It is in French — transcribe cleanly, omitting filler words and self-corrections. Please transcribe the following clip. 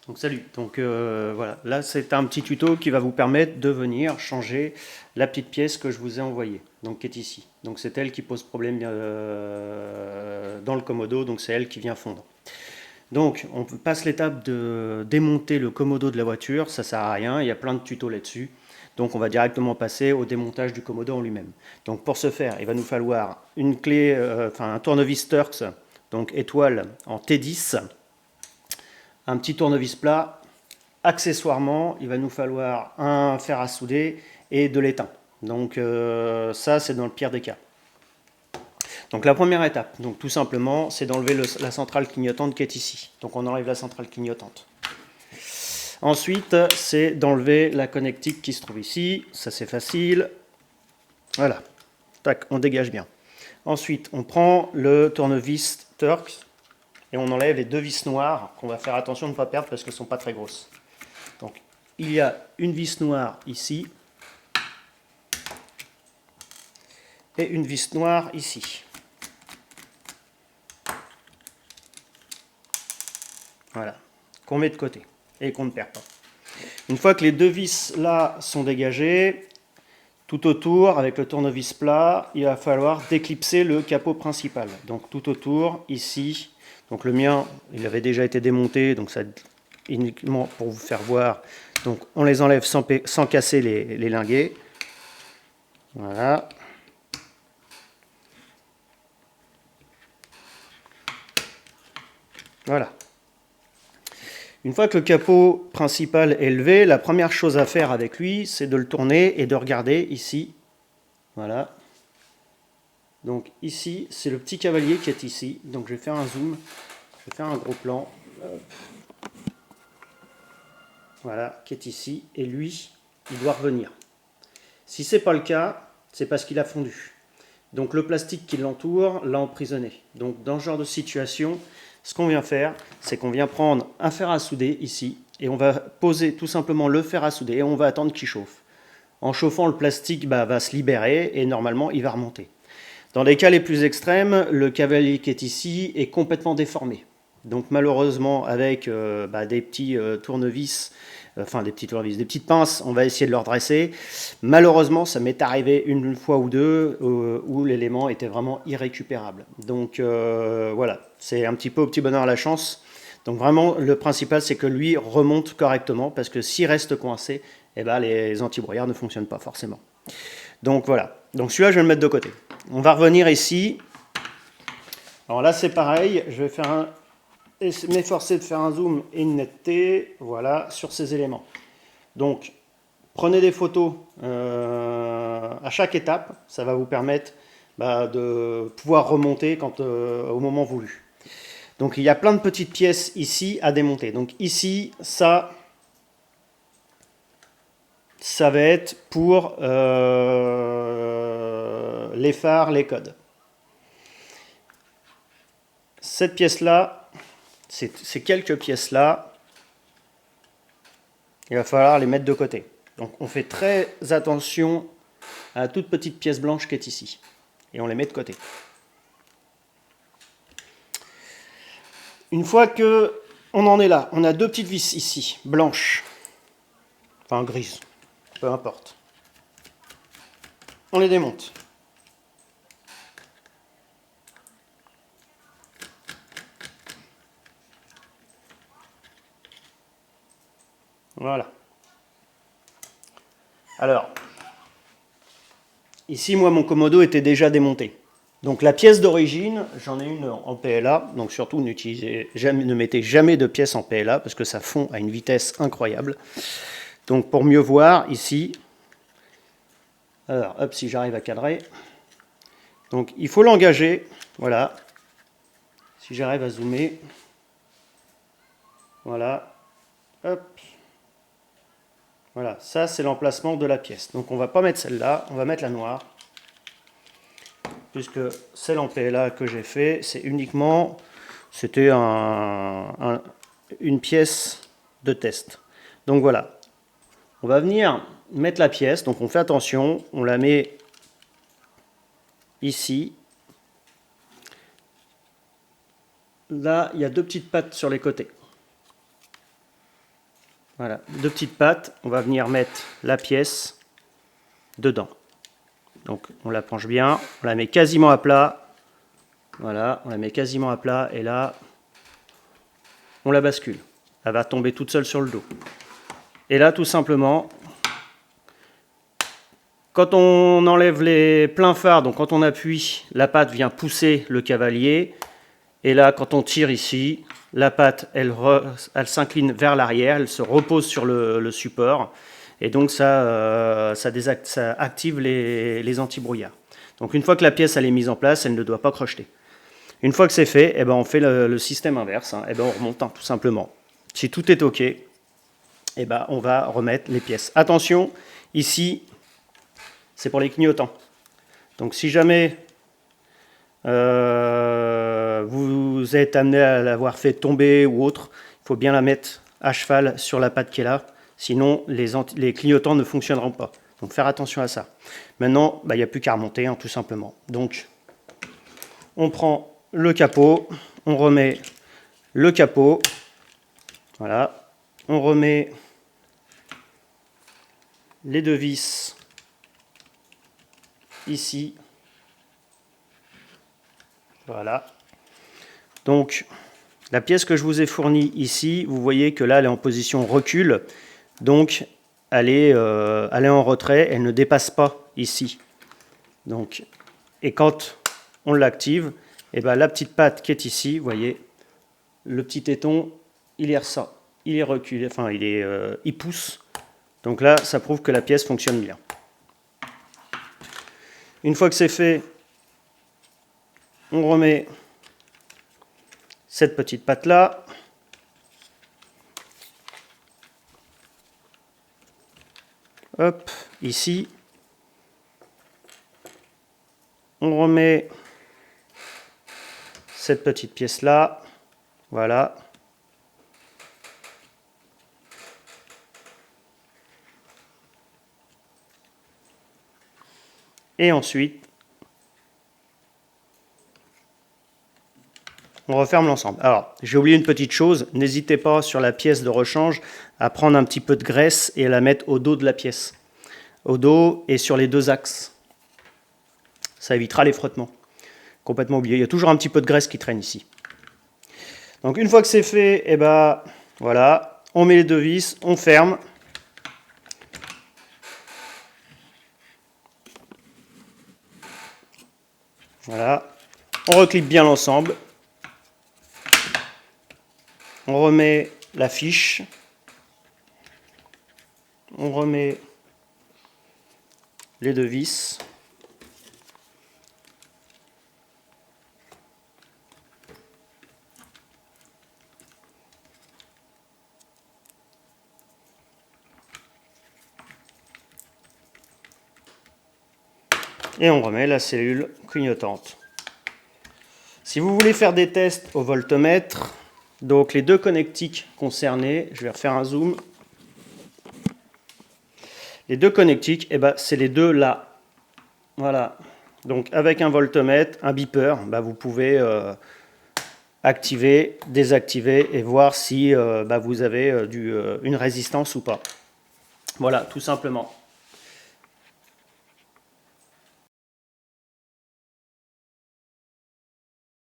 Donc salut, voilà, là c'est un petit tuto qui va vous permettre de venir changer la petite pièce que je vous ai envoyée, donc qui est ici. Donc c'est elle qui pose problème dans le Komodo, donc c'est elle qui vient fondre. Donc on passe l'étape de démonter le Komodo de la voiture, ça sert à rien, il y a plein de tutos là-dessus. Donc on va directement passer au démontage du Komodo en lui-même. Donc pour ce faire, il va nous falloir une clé, un tournevis Turks, donc étoile en T10, un petit tournevis plat. Accessoirement, il va nous falloir un fer à souder et de l'étain. Donc ça, c'est dans le pire des cas. Donc la première étape, donc tout simplement, c'est d'enlever la centrale clignotante qui est ici. Donc on enlève la centrale clignotante. Ensuite, c'est d'enlever la connectique qui se trouve ici. Ça, c'est facile. Voilà. Tac, on dégage bien. Ensuite, on prend le tournevis Turks et on enlève les deux vis noires qu'on va faire attention de ne pas perdre parce qu'elles ne sont pas très grosses. Donc, il y a une vis noire ici et une vis noire ici. Voilà, qu'on met de côté et qu'on ne perd pas. Une fois que les deux vis là sont dégagées, tout autour, avec le tournevis plat, il va falloir déclipser le capot principal. Donc tout autour, ici, donc le mien, il avait déjà été démonté, donc ça uniquement pour vous faire voir. Donc on les enlève sans casser les linguets. Voilà. Voilà. Une fois que le capot principal est levé, la première chose à faire avec lui, c'est de le tourner et de regarder ici. Voilà. Donc ici, c'est le petit cavalier qui est ici. Donc je vais faire un zoom, je vais faire un gros plan. Hop. Voilà, qui est ici. Et lui, il doit revenir. Si ce n'est pas le cas, c'est parce qu'il a fondu. Donc le plastique qui l'entoure l'a emprisonné. Donc dans ce genre de situation, ce qu'on vient faire, c'est qu'on vient prendre un fer à souder ici, et on va poser tout simplement le fer à souder, et on va attendre qu'il chauffe. En chauffant, le plastique va se libérer, et normalement, il va remonter. Dans les cas les plus extrêmes, le cavalier qui est ici est complètement déformé. Donc malheureusement, avec des petits tournevis, des petites pinces, on va essayer de le redresser. Malheureusement, ça m'est arrivé une fois ou deux où l'élément était vraiment irrécupérable. Donc voilà, c'est un petit peu au petit bonheur la chance. Donc vraiment, le principal, c'est que lui remonte correctement, parce que s'il reste coincé, les antibrouillards ne fonctionnent pas forcément. Donc voilà, donc celui-là, je vais le mettre de côté. On va revenir ici. Alors là, c'est pareil, je vais m'efforcer de faire un zoom et une netteté, voilà, sur ces éléments. Donc, prenez des photos à chaque étape, ça va vous permettre de pouvoir remonter au moment voulu. Donc, il y a plein de petites pièces ici à démonter. Donc ici, ça va être pour les phares, les codes. Cette pièce-là, ces quelques pièces-là, il va falloir les mettre de côté. Donc on fait très attention à la toute petite pièce blanche qui est ici. Et on les met de côté. Une fois que on en est là, on a deux petites vis ici, blanches. Enfin grises, peu importe. On les démonte. Voilà. Alors, ici, moi, mon Komodo était déjà démonté. Donc la pièce d'origine, j'en ai une en PLA, donc surtout ne mettez jamais de pièce en PLA, parce que ça fond à une vitesse incroyable. Donc pour mieux voir, ici, alors hop, si j'arrive à cadrer, donc il faut l'engager, voilà, si j'arrive à zoomer, voilà, hop, voilà, ça c'est l'emplacement de la pièce. Donc on ne va pas mettre celle-là, on va mettre la noire, puisque celle en PLA que j'ai fait, c'est uniquement, c'était une pièce de test. Donc voilà, on va venir mettre la pièce, donc on fait attention, on la met ici. Là, il y a deux petites pattes sur les côtés. Voilà, 2 petites pattes. On va venir mettre la pièce dedans. Donc on la penche bien, on la met quasiment à plat. Voilà, on la met quasiment à plat et là, on la bascule. Elle va tomber toute seule sur le dos. Et là, tout simplement, quand on enlève les pleins phares, donc quand on appuie, la patte vient pousser le cavalier. Et là, quand on tire ici, la patte, elle s'incline vers l'arrière, elle se repose sur le support. Et donc, ça active les antibrouillards. Donc, une fois que la pièce elle est mise en place, elle ne doit pas crocheter. Une fois que c'est fait, eh ben, on fait le système inverse. Eh ben, on remonte tout simplement. Si tout est OK, eh ben, on va remettre les pièces. Attention, ici, c'est pour les clignotants. Donc, si jamais vous êtes amené à l'avoir fait tomber ou autre, il faut bien la mettre à cheval sur la patte qui est là. Sinon, les clignotants ne fonctionneront pas. Donc, faire attention à ça. Maintenant, il n'y a plus qu'à remonter, tout simplement. Donc, on prend le capot, on remet le capot. Voilà. On remet les 2 vis ici. Voilà. Donc, la pièce que je vous ai fournie ici, vous voyez que là, elle est en position recul. Donc, elle est en retrait, elle ne dépasse pas ici. Donc, et quand on l'active, et ben, la petite patte qui est ici, vous voyez, le petit téton, il est reculé, enfin, il pousse. Donc là, ça prouve que la pièce fonctionne bien. Une fois que c'est fait, on remet cette petite patte là. Hop, ici. On remet cette petite pièce là. Voilà. Et ensuite, on referme l'ensemble. Alors, j'ai oublié une petite chose. N'hésitez pas sur la pièce de rechange à prendre un petit peu de graisse et à la mettre au dos de la pièce. Au dos et sur les 2 axes. Ça évitera les frottements. Complètement oublié. Il y a toujours un petit peu de graisse qui traîne ici. Donc, une fois que c'est fait, eh ben, voilà, on met les 2 vis, on ferme. Voilà. On reclipe bien l'ensemble. On remet la fiche. On remet les 2 vis. Et on remet la cellule clignotante. Si vous voulez faire des tests au voltmètre, donc les 2 connectiques concernés, je vais refaire un zoom. Les 2 connectiques, eh ben, c'est les 2 là. Voilà. Donc avec un voltmètre, un beeper, vous pouvez activer, désactiver et voir si vous avez une résistance ou pas. Voilà, tout simplement.